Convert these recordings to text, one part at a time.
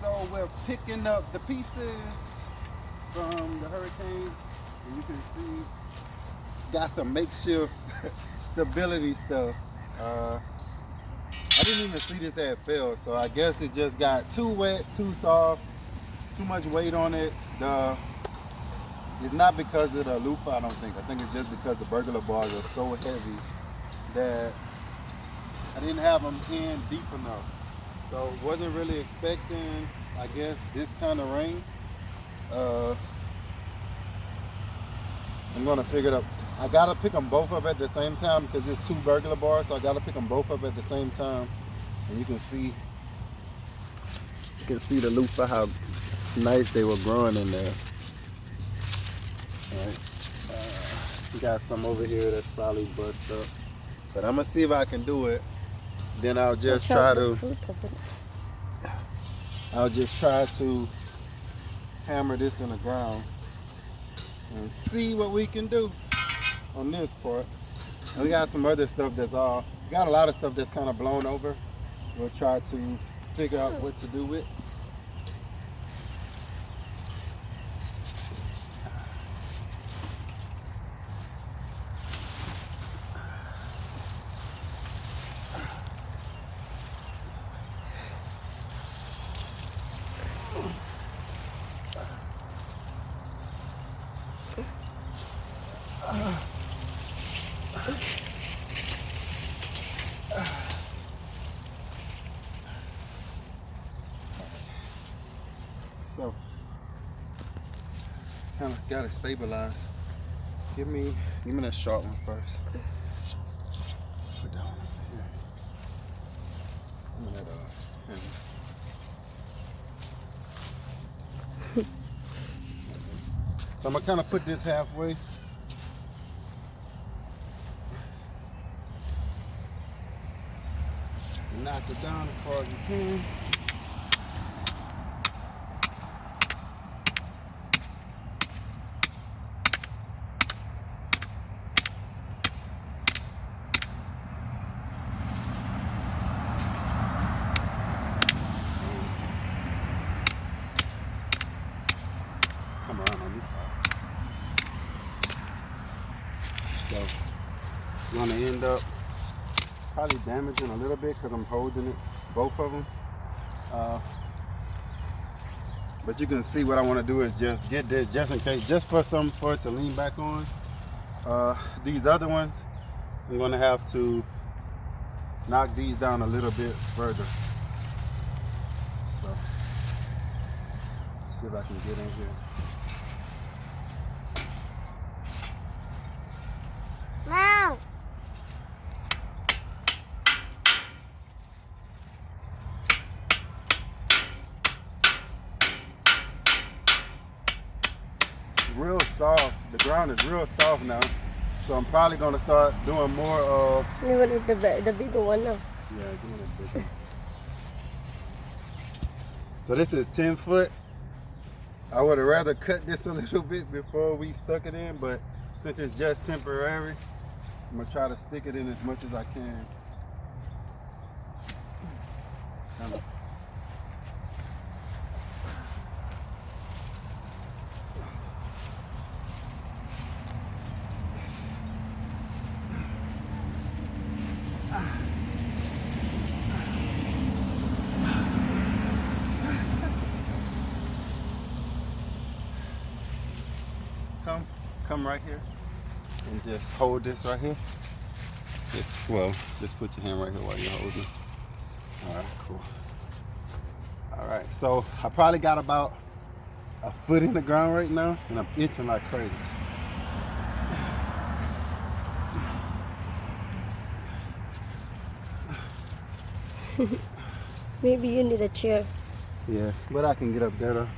So we're picking up the pieces from the hurricane, and you can see got some makeshift stability stuff. I didn't even see this had failed, so I guess it just got too wet, too soft, too much weight on it. It's not because of the loofah, I don't think. I think it's just because the burglar bars are so heavy that I didn't have them in deep enough. So wasn't really expecting, I guess, this kind of rain. I'm gonna figure it up. I gotta pick them both up at the same time because it's 2 burglar bars, so I gotta pick them both up at the same time. And you can see the loofah, how nice they were growing in there. All right. We got some over here that's probably bust up, but I'm gonna see if I can do it. Then I'll just try to hammer this in the ground and see what we can do on this part. And we got some other stuff we got a lot of stuff that's kind of blown over. We'll try to figure out what to do with. So, kind of got it stabilized. Give me that sharp one first. Put that one over here. Give me that hammer. So I'm gonna kind of put this halfway. Knock it down as far as you can. Come around on this side. So I'm gonna end up probably damaging a little bit because I'm holding it, both of them. But you can see what I want to do is just get this just in case, just for something for it to lean back on. These other ones, I'm going to have to knock these down a little bit further. So, see if I can get in here. Mom! Real soft. The ground is real soft now, so I'm probably gonna start doing more of. You want the bigger one now? Yeah, doing it bigger. So this is 10 foot. I would have rather cut this a little bit before we stuck it in, but since it's just temporary, I'm gonna try to stick it in as much as I can. Kind of. Come right here and just hold this right here. Just put your hand right here while you're holding. All right, cool. All right, so I probably got about a foot in the ground right now, and I'm itching like crazy. Maybe you need a chair. Yeah, but I can get up there though.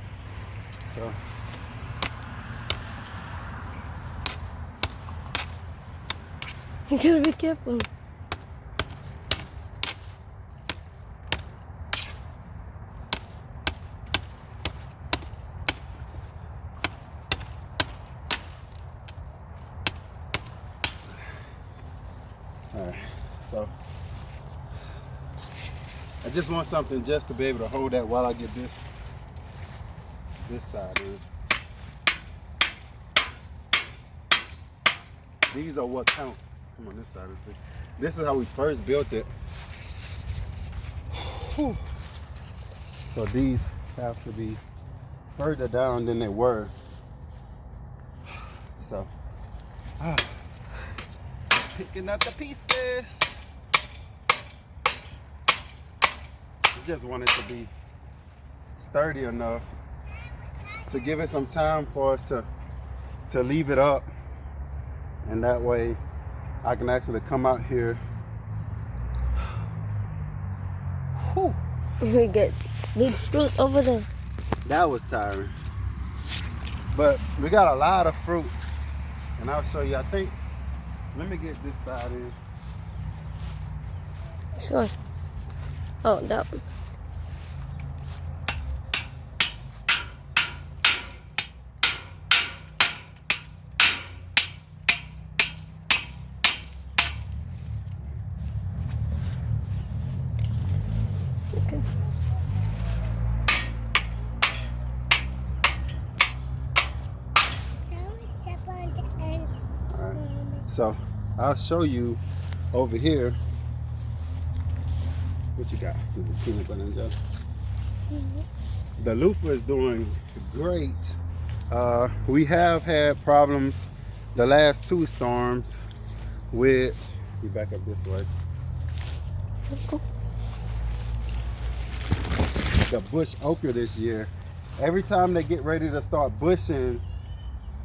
So. You gotta be careful. All right, so I just want something just to be able to hold that while I get this this side in. These are what counts. Come on this side. This is how we first built it. Whew. So these have to be further down than they were. So, picking up the pieces. I just want it to be sturdy enough to give it some time for us to leave it up, and that way I can actually come out here. Whew. We get big fruit over there. That was tiring, but we got a lot of fruit, and I'll show you. I think, let me get this side in. Sure. Oh, that one. Okay. All right. So I'll show you over here. What you got? Peanut butter and jelly. The loofah is doing great. We have had problems the last 2 storms with, we back up this way, the bush ochre this year. Every time they get ready to start bushing,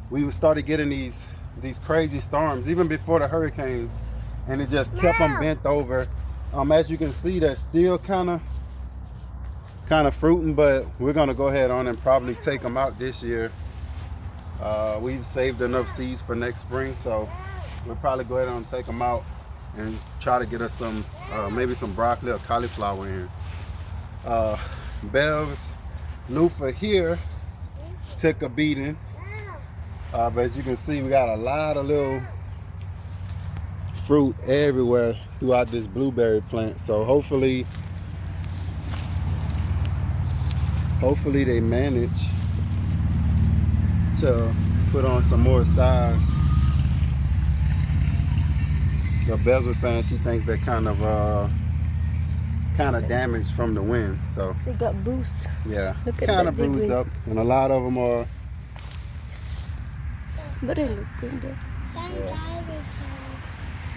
we started getting these crazy storms, even before the hurricanes, and it just kept them bent over. As you can see, they're still kind of fruiting, but we're gonna go ahead on and probably take them out this year. We've saved enough seeds for next spring, so we'll probably go ahead and take them out and try to get us some, maybe some broccoli or cauliflower in. Bev's loofah here took a beating, but as you can see, we got a lot of little fruit everywhere throughout this blueberry plant. So hopefully they manage to put on some more size. The Bev was saying she thinks they're kind of damaged from the wind. So They got bruised. yeah, Look at kind that of big bruised wing. up, and a lot of them are. But they look good though.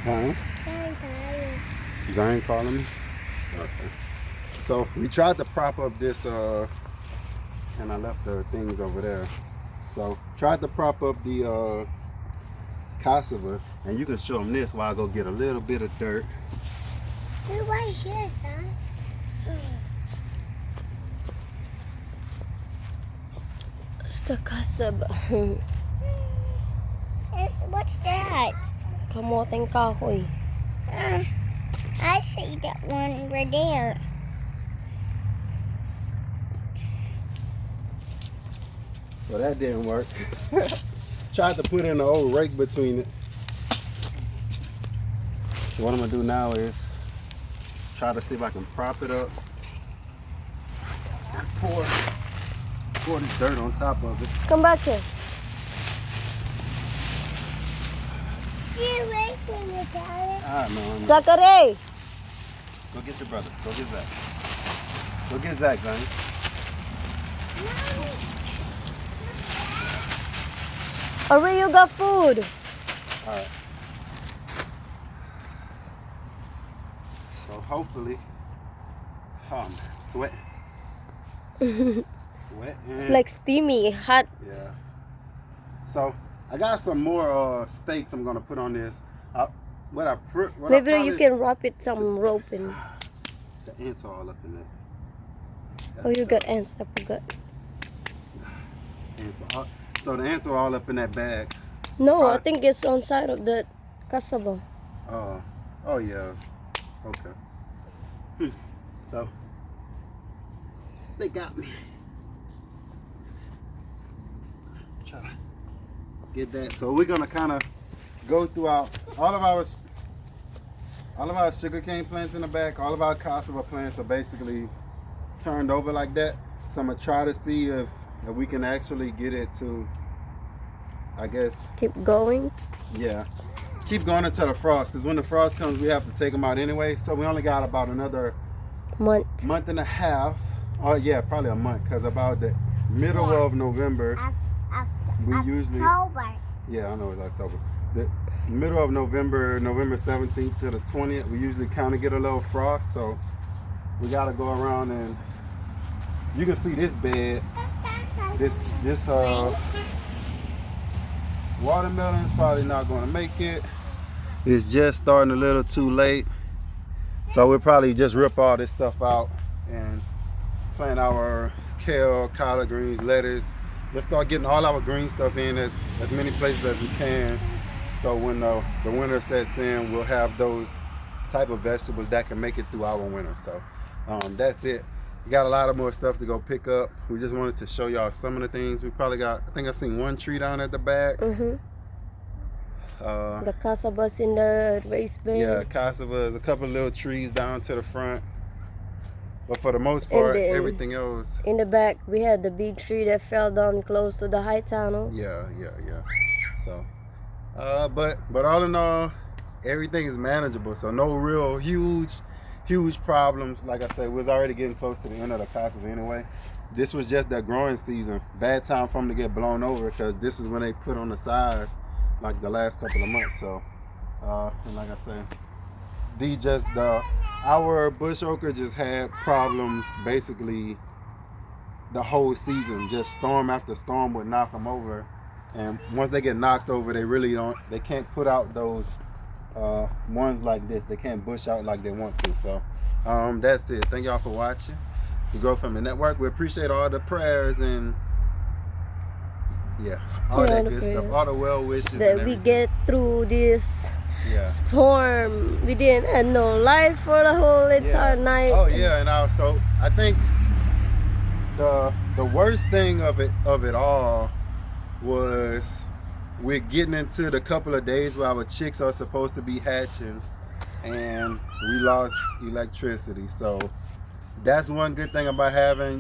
Huh? Zion calling me? Okay. So we tried to prop up this, and I left the things over there. So tried to prop up the cassava, and you can show them this while I go get a little bit of dirt. It's right here, son. Sa cassava. What's that? Kamoteng kahoy. I see that one right there. So that didn't work. Tried to put in the old rake between it. So what I'm gonna do now is try to see if I can prop it up and pour this dirt on top of it. Come back here. You wait for me, Daddy. I know. Zachary! Go get your brother. Go get Zach. Go get Zach, Zane. Hurry, you got food. All right. So hopefully, oh man, I'm sweating. Sweating. It's like steamy, hot. Yeah. So I got some more steaks I'm gonna put on this. Maybe you can wrap it some rope in. The ants are all up in there. Oh, you got ants. I forgot. So the ants are all up in that bag. No, I think it's on side of the cassava. Oh yeah. Okay. So they got me. Try to get that. So we're gonna kind of go throughout all of our sugarcane plants in the back. All of our cassava plants are basically turned over like that. So I'm gonna try to see if if we can actually get it to, I guess, Keep going. yeah, keep going until the frost, because when the frost comes we have to take them out anyway, so we only got about another month and a half. Oh yeah, probably a month, because about the middle of November we usually, October. yeah, I know it's October, the middle of November, November 17th to the 20th, we usually kind of get a little frost, so we got to go around. And you can see this bed, this watermelon is probably not going to make it. It's just starting a little too late, so we'll probably just rip all this stuff out and plant our kale, collard greens, lettuce, just start getting all our green stuff in as many places as we can, so when the winter sets in we'll have those type of vegetables that can make it through our winter. So that's it. We got a lot of more stuff to go pick up. We just wanted to show y'all some of the things. We probably got, I think I've seen one tree down at the back. The cassavas in the raised bed. Yeah, cassavas, a couple of little trees down to the front. But for the most part, everything else. In the back, we had the big tree that fell down close to the high tunnel. Yeah. So, but all in all, everything is manageable. So no real huge problems. Like I said, we was already getting close to the end of the cassava anyway. This was just that growing season. Bad time for them to get blown over, because this is when they put on the size, like the last couple of months. So, and like I said, our bush okra just had problems basically the whole season. Just storm after storm would knock them over, and once they get knocked over, they can't put out those ones like this. They can't bush out like they want to. So that's it. Thank y'all for watching the Grow Family Network. We appreciate all the prayers and all that good stuff, all the well wishes that we get through this storm. We didn't have no light for the whole entire night. Oh yeah, and also I think the worst thing of it all was we're getting into the couple of days where our chicks are supposed to be hatching, and we lost electricity. So that's one good thing about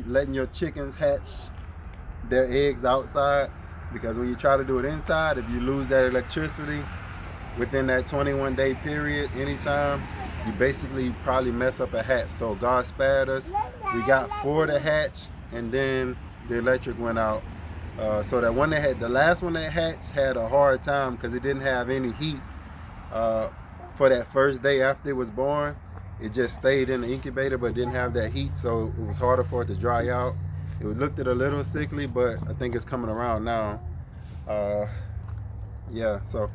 letting your chickens hatch their eggs outside, because when you try to do it inside, if you lose that electricity within that 21-day period, anytime, you basically probably mess up a hatch. So God spared us. We got 4 to hatch, and then the electric went out. So that one the last one that hatched had a hard time because it didn't have any heat for that first day after it was born. It just stayed in the incubator but didn't have that heat, so it was harder for it to dry out. It looked a little sickly, but I think it's coming around now. So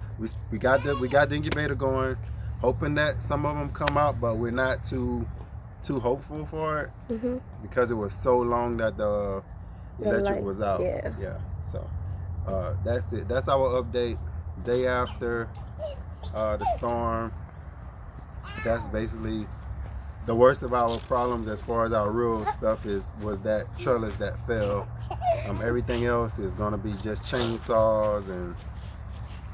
we got the incubator going, hoping that some of them come out, but we're not too hopeful for it because it was so long that the electric was out. So that's it. That's our update. Day after the storm. That's basically the worst of our problems as far as our real stuff was that trellis that fell. Everything else is going to be just chainsaws and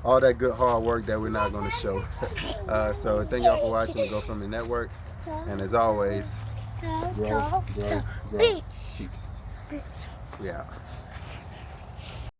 all that good hard work that we're not going to show. So thank y'all for watching the Go Family Network, and as always, grow. Peace. We out.